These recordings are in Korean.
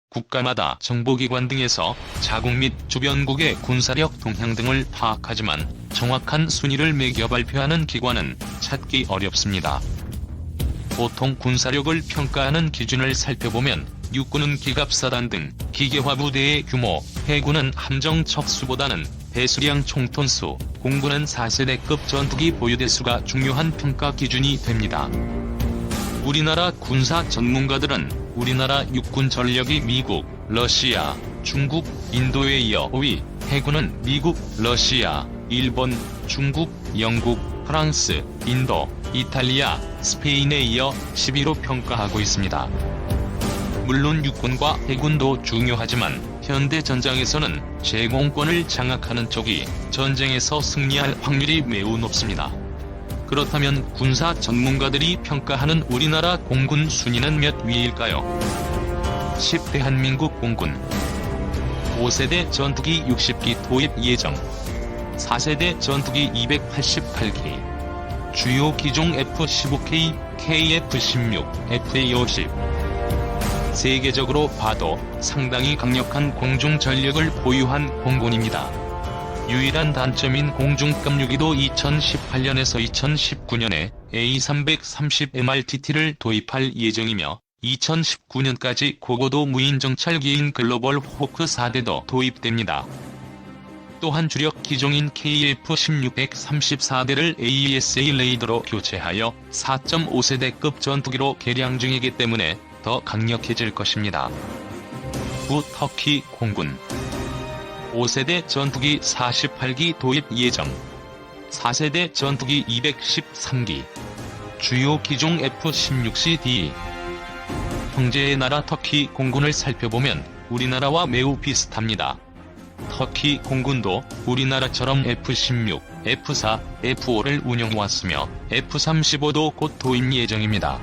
국가마다 정보기관 등에서 자국 및 주변국의 군사력 동향 등을 파악하지만 정확한 순위를 매겨 발표하는 기관은 찾기 어렵습니다. 보통 군사력을 평가하는 기준을 살펴보면 육군은 기갑사단 등 기계화 부대의 규모, 해군은 함정 척수보다는 배수량 총톤수, 공군은 4세대급 전투기 보유대수가 중요한 평가 기준이 됩니다. 우리나라 군사 전문가들은 우리나라 육군 전력이 미국, 러시아, 중국, 인도에 이어 5위, 해군은 미국, 러시아, 일본, 중국, 영국, 프랑스, 인도, 이탈리아, 스페인에 이어 10위로 평가하고 있습니다. 물론 육군과 해군도 중요하지만 현대 전장에서는 제공권을 장악하는 쪽이 전쟁에서 승리할 확률이 매우 높습니다. 그렇다면 군사 전문가들이 평가하는 우리나라 공군 순위는 몇 위일까요? 10. 대한민국 공군 5세대 전투기 60기 도입 예정. 4세대 전투기 288기. 주요 기종 F-15K, KF-16, FA-50. 세계적으로 봐도 상당히 강력한 공중 전력을 보유한 공군입니다. 유일한 단점인 공중급 유기도 2018년에서 2019년에 A330MRTT를 도입할 예정이며 2019년까지 고고도 무인 정찰기인 글로벌 호크 4대도 도입됩니다. 또한 주력 기종인 KF-16 134대를 AESA 레이더로 교체하여 4.5세대급 전투기로 개량 중이기 때문에 더 강력해질 것입니다. 터키 공군 5세대 전투기 48기 도입 예정. 4세대 전투기 213기. 주요 기종 F-16CD. 형제의 나라 터키 공군을 살펴보면 우리나라와 매우 비슷합니다. 터키 공군도 우리나라처럼 F-16, F-4, F-5를 운영해왔으며 F-35도 곧 도입 예정입니다.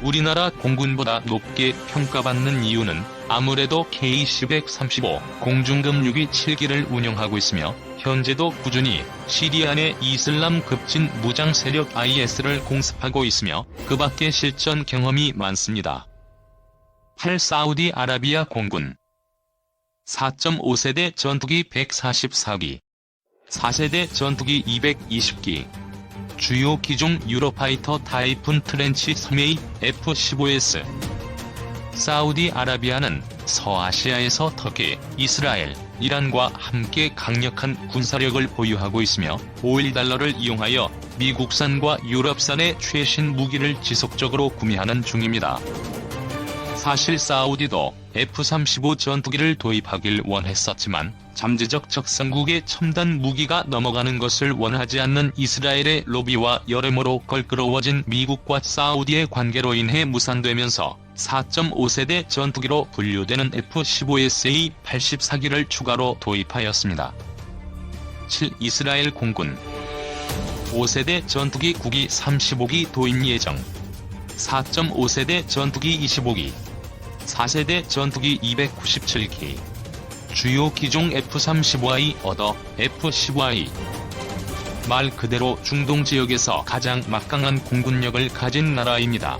우리나라 공군보다 높게 평가받는 이유는 아무래도 KC-135 공중급 유기 7기를 운영하고 있으며 현재도 꾸준히 시리아 내 이슬람 급진 무장 세력 IS를 공습하고 있으며 그 밖에 실전 경험이 많습니다. 8. 사우디아라비아 공군 4.5세대 전투기 144기. 4세대 전투기 220기. 주요 기종 유로파이터 타이푼 트렌치 3A, F-15S. 사우디아라비아는 서아시아에서 터키, 이스라엘, 이란과 함께 강력한 군사력을 보유하고 있으며 $5.1를 이용하여 미국산과 유럽산의 최신 무기를 지속적으로 구매하는 중입니다. 사실 사우디도 F-35 전투기를 도입하길 원했었지만 잠재적 적성국의 첨단 무기가 넘어가는 것을 원하지 않는 이스라엘의 로비와 여러모로 걸끄러워진 미국과 사우디의 관계로 인해 무산되면서 4.5세대 전투기로 분류되는 F-15SA 84기를 추가로 도입하였습니다. 7. 이스라엘 공군 5세대 전투기 9기 35기 도입 예정. 4.5세대 전투기 25기. 4세대 전투기 297기. 주요 기종 F-35I 얻어 F-15I. 말 그대로 중동 지역에서 가장 막강한 공군력을 가진 나라입니다.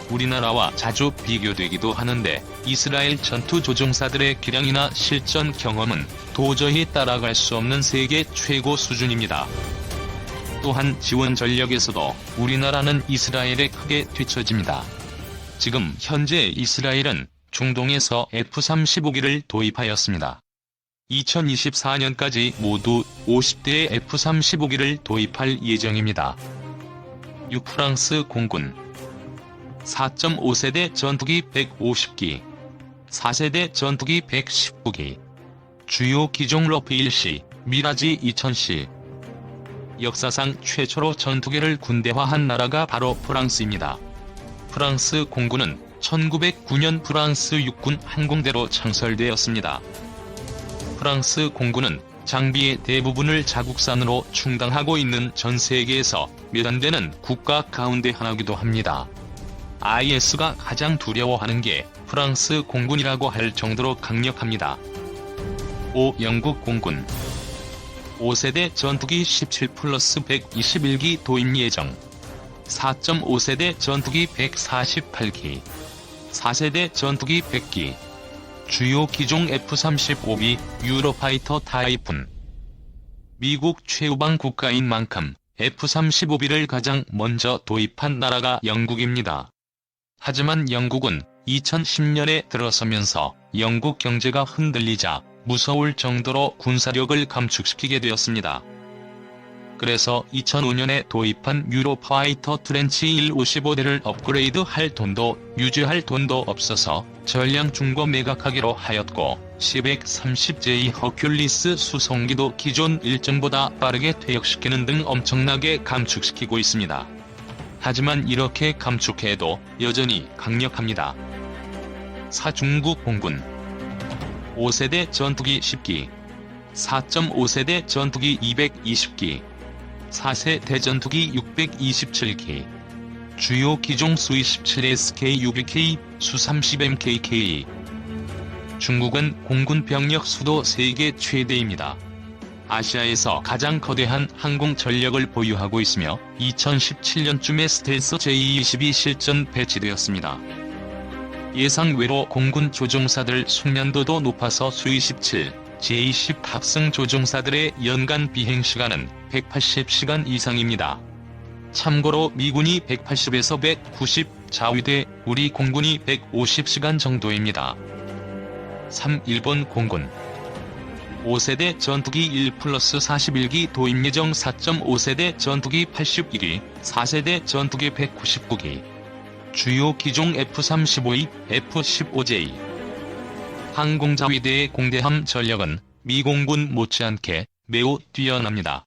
우리나라와 자주 비교되기도 하는데 이스라엘 전투조종사들의 기량이나 실전 경험은 도저히 따라갈 수 없는 세계 최고 수준입니다. 또한 지원 전력에서도 우리나라는 이스라엘에 크게 뒤처집니다. 지금 현재 이스라엘은 중동에서 F-35기를 도입하였습니다. 2024년까지 모두 50대의 F-35기를 도입할 예정입니다. 6. 프랑스 공군 4.5세대 전투기 150기. 4세대 전투기 119기. 주요 기종 러프일시, 미라지 2000시. 역사상 최초로 전투기를 군대화한 나라가 바로 프랑스입니다. 프랑스 공군은 1909년 프랑스 육군 항공대로 창설되었습니다. 프랑스 공군은 장비의 대부분을 자국산으로 충당하고 있는 전 세계에서 몇 안 되는 국가 가운데 하나이기도 합니다. IS가 가장 두려워하는 게 프랑스 공군이라고 할 정도로 강력합니다. 5. 영국 공군 5세대 전투기 17+121기 도입 예정. 4.5세대 전투기 148기. 4세대 전투기 100기. 주요 기종 F-35B 유로파이터 타입은 미국 최우방 국가인 만큼 F-35B를 가장 먼저 도입한 나라가 영국입니다. 하지만 영국은 2010년에 들어서면서 영국 경제가 흔들리자 무서울 정도로 군사력을 감축시키게 되었습니다. 그래서 2005년에 도입한 유로파이터 트렌치 155대를 업그레이드할 돈도 유지할 돈도 없어서 전량 중고 매각하기로 하였고, C-130J 허큘리스 수송기도 기존 일정보다 빠르게 퇴역시키는 등 엄청나게 감축시키고 있습니다. 하지만 이렇게 감축해도 여전히 강력합니다. 사중국 공군 5세대 전투기 10기, 4.5세대 전투기 220기, 4세대 전투기 627기, 주요 기종 수-27SK UBK, 수-30MKK. 중국은 공군 병력 수도 세계 최대입니다. 아시아에서 가장 거대한 항공 전력을 보유하고 있으며 2017년쯤에 스텔스 J-22 실전 배치되었습니다. 예상외로 공군 조종사들 숙련도도 높아서 수-27, J-10 탑승 조종사들의 연간 비행시간은 180시간 이상입니다. 참고로 미군이 180에서 190 자위대, 우리 공군이 150시간 정도입니다. 3. 일본 공군 5세대 전투기 1+41기 도입 예정. 4.5세대 전투기 81기, 4세대 전투기 199기. 주요 기종 F-35E, F-15J. 항공자위대의 공대함 전력은 미공군 못지않게 매우 뛰어납니다.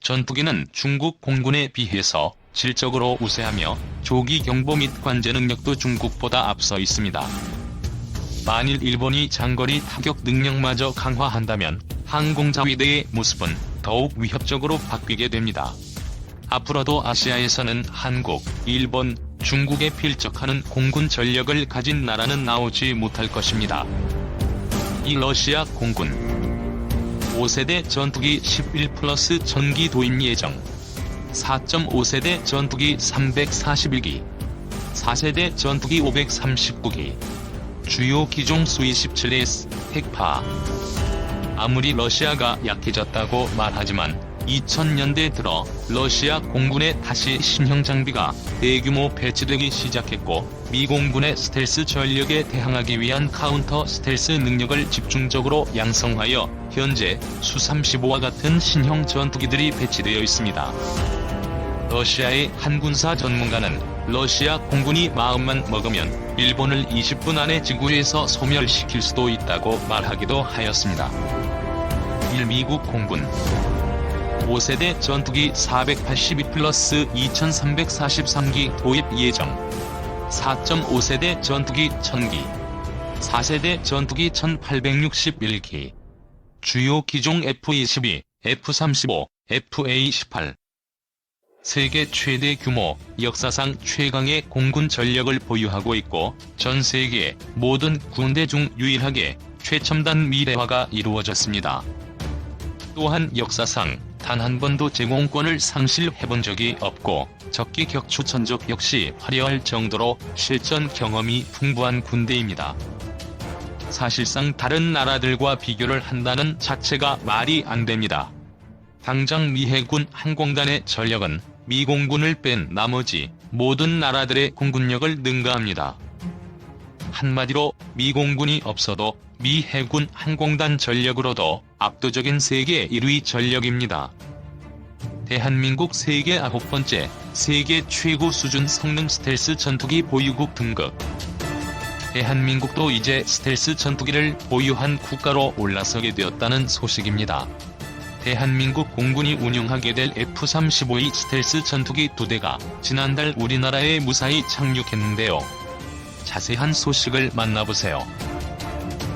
전투기는 중국 공군에 비해서 질적으로 우세하며 조기 경보 및 관제 능력도 중국보다 앞서 있습니다. 만일 일본이 장거리 타격 능력마저 강화한다면 항공자위대의 모습은 더욱 위협적으로 바뀌게 됩니다. 앞으로도 아시아에서는 한국, 일본, 중국에 필적하는 공군 전력을 가진 나라는 나오지 못할 것입니다. 이 러시아 공군 5세대 전투기 11+ 전기 도입 예정. 4.5세대 전투기 341기, 4세대 전투기 539기. 주요 기종 수-27S, 핵파. 아무리 러시아가 약해졌다고 말하지만 2000년대 들어 러시아 공군에 다시 신형 장비가 대규모 배치되기 시작했고, 미 공군의 스텔스 전력에 대항하기 위한 카운터 스텔스 능력을 집중적으로 양성하여 현재 수-35와 같은 신형 전투기들이 배치되어 있습니다. 러시아의 한 군사 전문가는 러시아 공군이 마음만 먹으면 일본을 20분 안에 지구에서 소멸시킬 수도 있다고 말하기도 하였습니다. 1. 미국 공군 5세대 전투기 482+2343기 도입 예정. 4.5세대 전투기 1000기, 4세대 전투기 1861기. 주요 기종 F-22, F-35, F-A-18. 세계 최대 규모, 역사상 최강의 공군 전력을 보유하고 있고, 전 세계 모든 군대 중 유일하게 최첨단 미래화가 이루어졌습니다. 또한 역사상 단 한 번도 제공권을 상실해본 적이 없고, 적기 격추 전적 역시 화려할 정도로 실전 경험이 풍부한 군대입니다. 사실상 다른 나라들과 비교를 한다는 자체가 말이 안 됩니다. 당장 미 해군 항공단의 전력은 미 공군을 뺀 나머지 모든 나라들의 공군력을 능가합니다. 한마디로 미 공군이 없어도 미 해군 항공단 전력으로도 압도적인 세계 1위 전력입니다. 대한민국 세계 9번째, 세계 최고 수준 성능 스텔스 전투기 보유국 등급. 대한민국도 이제 스텔스 전투기를 보유한 국가로 올라서게 되었다는 소식입니다. 대한민국 공군이 운용하게 될 F-35E 스텔스 전투기 2대가 지난달 우리나라에 무사히 착륙했는데요. 자세한 소식을 만나보세요.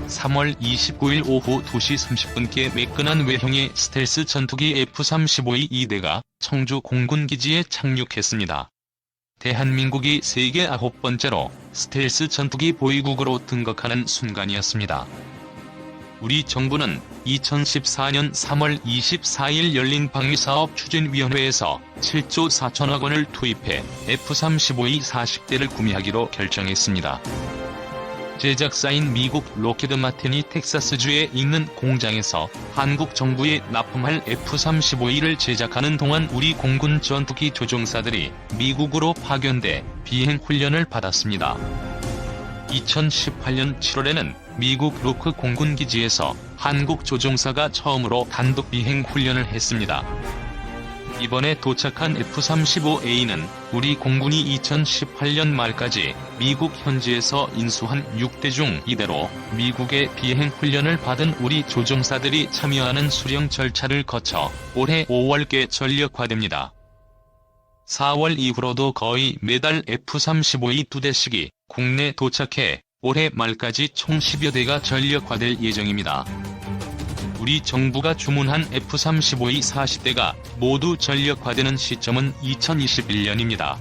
3월 29일 오후 2시 30분께 매끈한 외형의 스텔스 전투기 F-35E 2대가 청주 공군기지에 착륙했습니다. 대한민국이 세계 9번째로 스텔스 전투기 보유국으로 등극하는 순간이었습니다. 우리 정부는 2014년 3월 24일 열린 방위사업 추진위원회에서 7조 4천억 원을 투입해 F-35E 40대를 구매하기로 결정했습니다. 제작사인 미국 로키드 마틴이 텍사스주에 있는 공장에서 한국 정부에 납품할 F-35E를 제작하는 동안 우리 공군 전투기 조종사들이 미국으로 파견돼 비행 훈련을 받았습니다. 2018년 7월에는 미국 로크 공군기지에서 한국 조종사가 처음으로 단독 비행 훈련을 했습니다. 이번에 도착한 F-35A는 우리 공군이 2018년 말까지 미국 현지에서 인수한 6대 중 2대로 미국의 비행 훈련을 받은 우리 조종사들이 참여하는 수령 절차를 거쳐 올해 5월께 전력화됩니다. 4월 이후로도 거의 매달 F-35E 2대씩이 국내 도착해 올해 말까지 총 10여 대가 전력화될 예정입니다. 우리 정부가 주문한 F-35E 40대가 모두 전력화되는 시점은 2021년입니다.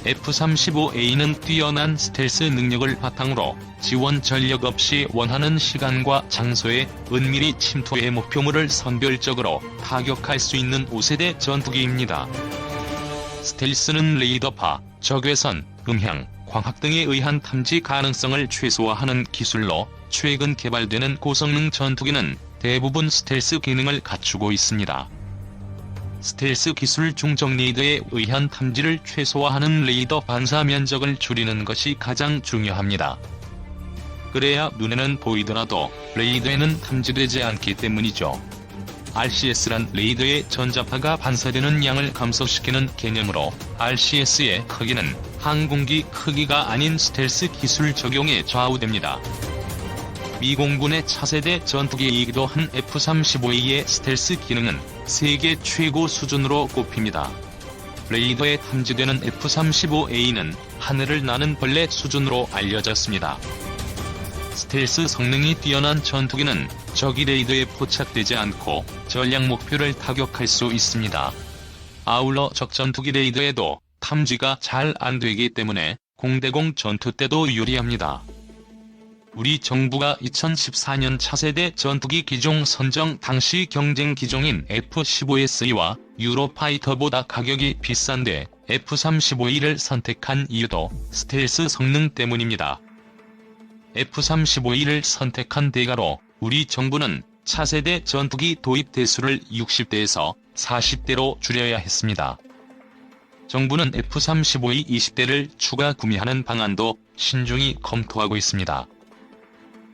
F-35A는 뛰어난 스텔스 능력을 바탕으로 지원 전력 없이 원하는 시간과 장소에 은밀히 침투해 목표물을 선별적으로 타격할 수 있는 5세대 전투기입니다. 스텔스는 레이더파, 적외선, 음향, 광학 등에 의한 탐지 가능성을 최소화하는 기술로 최근 개발되는 고성능 전투기는 대부분 스텔스 기능을 갖추고 있습니다. 스텔스 기술 중 적레이더에 의한 탐지를 최소화하는 레이더 반사 면적을 줄이는 것이 가장 중요합니다. 그래야 눈에는 보이더라도 레이더에는 탐지되지 않기 때문이죠. RCS란 레이더의 전자파가 반사되는 양을 감소시키는 개념으로 RCS의 크기는 항공기 크기가 아닌 스텔스 기술 적용에 좌우됩니다. 미 공군의 차세대 전투기이기도 한 F-35E의 스텔스 기능은 세계 최고 수준으로 꼽힙니다. 레이더에 탐지되는 F-35A는 하늘을 나는 벌레 수준으로 알려졌습니다. 스텔스 성능이 뛰어난 전투기는 적이 레이더에 포착되지 않고 전략 목표를 타격할 수 있습니다. 아울러 적 전투기 레이더에도 탐지가 잘 안되기 때문에 공대공 전투 때도 유리합니다. 우리 정부가 2014년 차세대 전투기 기종 선정 당시 경쟁 기종인 F-15S와 유로파이터보다 가격이 비싼데 F-35E를 선택한 이유도 스텔스 성능 때문입니다. F-35E를 선택한 대가로 우리 정부는 차세대 전투기 도입 대수를 60대에서 40대로 줄여야 했습니다. 정부는 F-35E 20대를 추가 구매하는 방안도 신중히 검토하고 있습니다.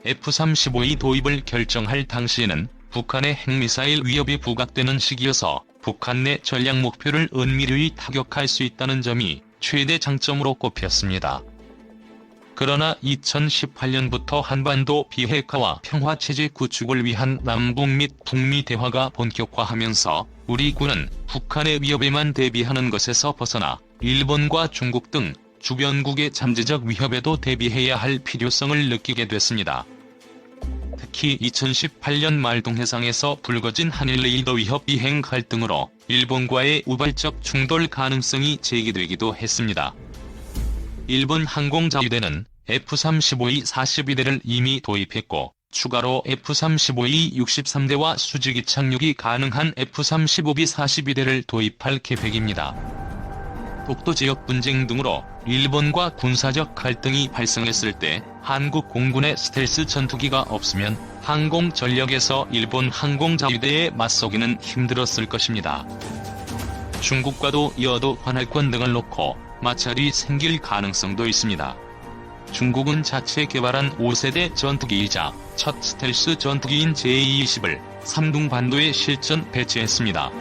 F-35E 도입을 결정할 당시에는 북한의 핵미사일 위협이 부각되는 시기여서 북한 내 전략 목표를 은밀히 타격할 수 있다는 점이 최대 장점으로 꼽혔습니다. 그러나 2018년부터 한반도 비핵화와 평화체제 구축을 위한 남북 및 북미 대화가 본격화하면서 우리 군은 북한의 위협에만 대비하는 것에서 벗어나 일본과 중국 등 주변국의 잠재적 위협에도 대비해야 할 필요성을 느끼게 됐습니다. 특히 2018년 말 동해상에서 불거진 한일 레이더 위협 비행 갈등으로 일본과의 우발적 충돌 가능성이 제기되기도 했습니다. 일본 항공자위대는 F-35E 42대를 이미 도입했고 추가로 F-35E 63대와 수직이 착륙이 가능한 F-35B 42대를 도입할 계획입니다. 독도 지역 분쟁 등으로 일본과 군사적 갈등이 발생했을 때 한국 공군의 스텔스 전투기가 없으면 항공 전력에서 일본 항공자위대에 맞서기는 힘들었을 것입니다. 중국과도 이어도 관할권 등을 놓고 마찰이 생길 가능성도 있습니다. 중국은 자체 개발한 5세대 전투기이자 첫 스텔스 전투기인 Je-20을 삼둥반도에 실전 배치했습니다.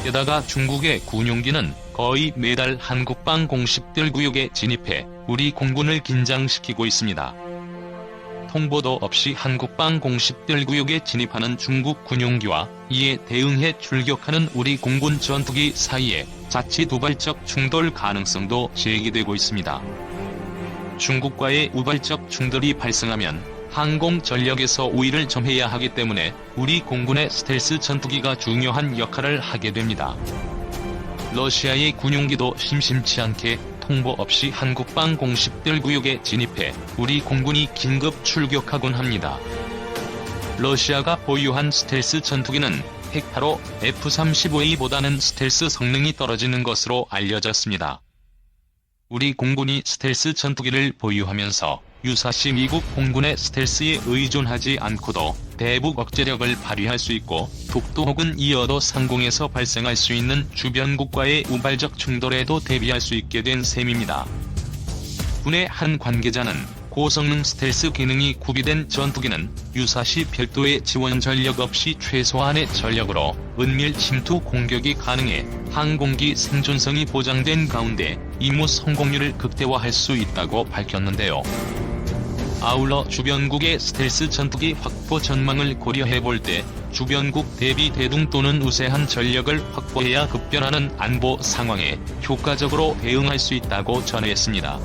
게다가 중국의 군용기는 거의 매달 한국방 공습들 구역에 진입해 우리 공군을 긴장시키고 있습니다. 통보도 없이 한국방 공습들 구역에 진입하는 중국 군용기와 이에 대응해 출격하는 우리 공군 전투기 사이에 자칫 우발적 충돌 가능성도 제기되고 있습니다. 중국과의 우발적 충돌이 발생하면 항공 전력에서 우위를 점해야 하기 때문에 우리 공군의 스텔스 전투기가 중요한 역할을 하게 됩니다. 러시아의 군용기도 심심치 않게 통보 없이 한국방 공습들 구역에 진입해 우리 공군이 긴급 출격하곤 합니다. 러시아가 보유한 스텔스 전투기는 핵파로 F-35A보다는 스텔스 성능이 떨어지는 것으로 알려졌습니다. 우리 공군이 스텔스 전투기를 보유하면서 유사시 미국 공군의 스텔스에 의존하지 않고도 대북 억제력을 발휘할 수 있고 독도 혹은 이어도 상공에서 발생할 수 있는 주변국과의 우발적 충돌에도 대비할 수 있게 된 셈입니다. 군의 한 관계자는 고성능 스텔스 기능이 구비된 전투기는 유사시 별도의 지원 전력 없이 최소한의 전력으로 은밀 침투 공격이 가능해 항공기 생존성이 보장된 가운데 임무 성공률을 극대화할 수 있다고 밝혔는데요. 아울러 주변국의 스텔스 전투기 확보 전망을 고려해볼 때 주변국 대비 대등 또는 우세한 전력을 확보해야 급변하는 안보 상황에 효과적으로 대응할 수 있다고 전했습니다.